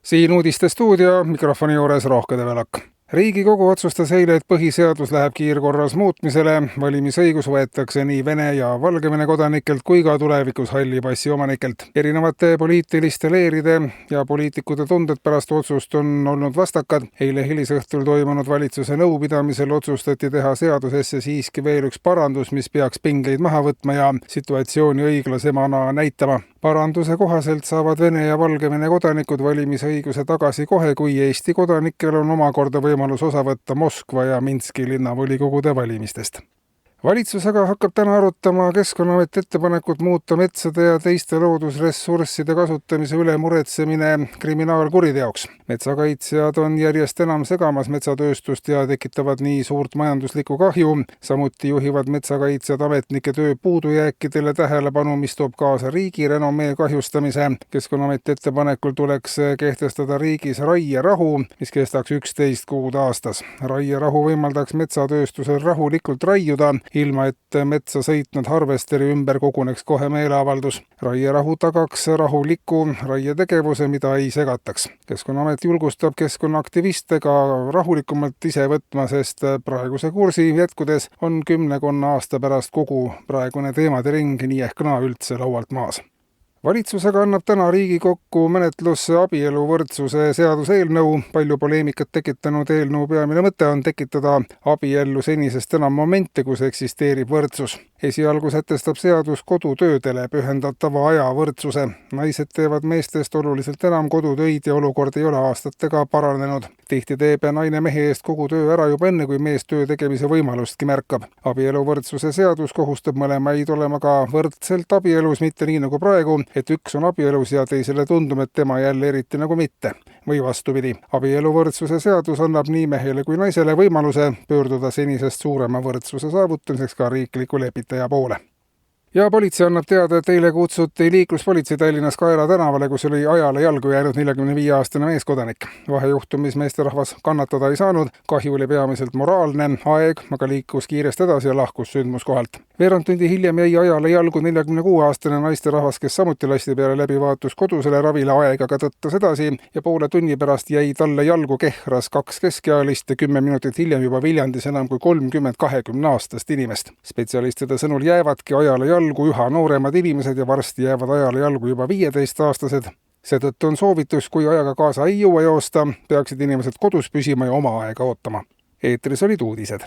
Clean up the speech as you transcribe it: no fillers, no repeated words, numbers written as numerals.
Siin uudiste stuudio mikrofoni juures Rohke Develak. Riigikogu otsustas eile, et põhiseadus läheb kiirkorras muutmisele. Valimisõigus võetakse nii Vene ja Valgevene kodanikelt kui ka tulevikus halli passi omanikelt. Erinevate poliitiliste leeride ja poliitikute tunded pärast otsust on olnud vastakad. Eile hilisõhtul toimunud valitsuse nõupidamisel otsustati teha seadusesse siiski veel üks parandus, mis peaks pingeid maha võtma ja situatsiooni õiglasemana näitama. Paranduse kohaselt saavad Vene ja Valgevene kodanikud valimisõiguse tagasi kohe, kui Eesti kodanikel on omakorda võimalus osa võtta Moskva ja Minski linnavolikogude valimistest. Valitsus aga hakkab täna arutama Keskkonnaameti ettepanekut muuta metsade ja teiste loodusressursside kasutamise üle muretsemine kriminaalkuriteoks. Metsakaitsjad on järjest enam segamas metsatööstust ja tekitavad nii suurt majanduslikku kahju. Samuti juhivad metsakaitsjad ametnike töö puudujääkidele tähelepanu, mis toob kaasa riigi renomee kahjustamise. Keskkonnaameti ettepanekul tuleks kehtestada riigis raierahu, mis kestaks 11 kuud aastas. Raierahu võimaldaks metsatööstusel rahulikult raiuda, ilma et metsa sõitnud harvesteri ümber koguneks kohe meeleavaldus. Raierahu tagaks rahuliku raietegevuse, mida ei segataks. Keskkonnaamet julgustab keskkonnaaktiviste ka rahulikumalt ise võtma, sest praeguse kursi jätkudes on 10 aasta pärast kogu praegune teemade ring nii ehk naa üldse laualt maas. Valitsus aga annab täna Riigikokku menetlusse abieluvõrdsuse seaduseelnõu. Palju poleemikat tekitanud eelnõu peamine mõte on tekitada abiellu senisest enam momente, kus eksisteerib võrdsus. Esialgu sätestab seadus kodutöödele pühendatava aja võrdsuse. Naised teevad meestest oluliselt enam kodutöid ja olukord ei ole aastatega paranenud. Tihti teeb naine mehe eest kogu töö ära juba enne, kui mees töö tegemise võimalustki märkab. Abieluvõrdsuse seadus kohustab mõlemaid olema ka võrdselt abielus, mitte nii nagu praegu, et üks on abielus ja teisele tundub, et tema jälle eriti nagu mitte. Või vastupidi. Abieluvõrdsuse seadus annab nii mehele kui naisele võimaluse pöörduda senisest suurema võrdsuse saavutamiseks ka riikliku lepitaja poole. Ja politsei annab teada, et eile kutsuti liikluspolitsei Tallinnas Kaela tänavale, kus oli ajale jalgu jäänud 45-aastane meeskodanik. Vahejuhtumis meesterahvas kannatada ei saanud, kahju oli peamiselt moraalne, aeg aga liikus kiiresti edasi ja lahkus sündmuskohalt. Veerand tundi hiljem jäi ajale jalgu 46-aastane naisterahvas, kes samuti lasti peale läbivaatus kodusele ravile, aeg aga tõttas edasi ja poole tunni pärast jäi talle jalgu Kehras 2 keskealist ja 10 minutit hiljem juba Viljandis enam kui 30 20-aastast inimest. Spetsialistide sõnul jäävadki ajale jalgu üha nooremad inimesed ja varsti jäävad ajale jalgu juba 15-aastased. Seetõttu on soovitus, kui ajaga kaasa ei jõua joosta, peaksid inimesed kodus püsima ja oma aega ootama. Eetris olid uudised.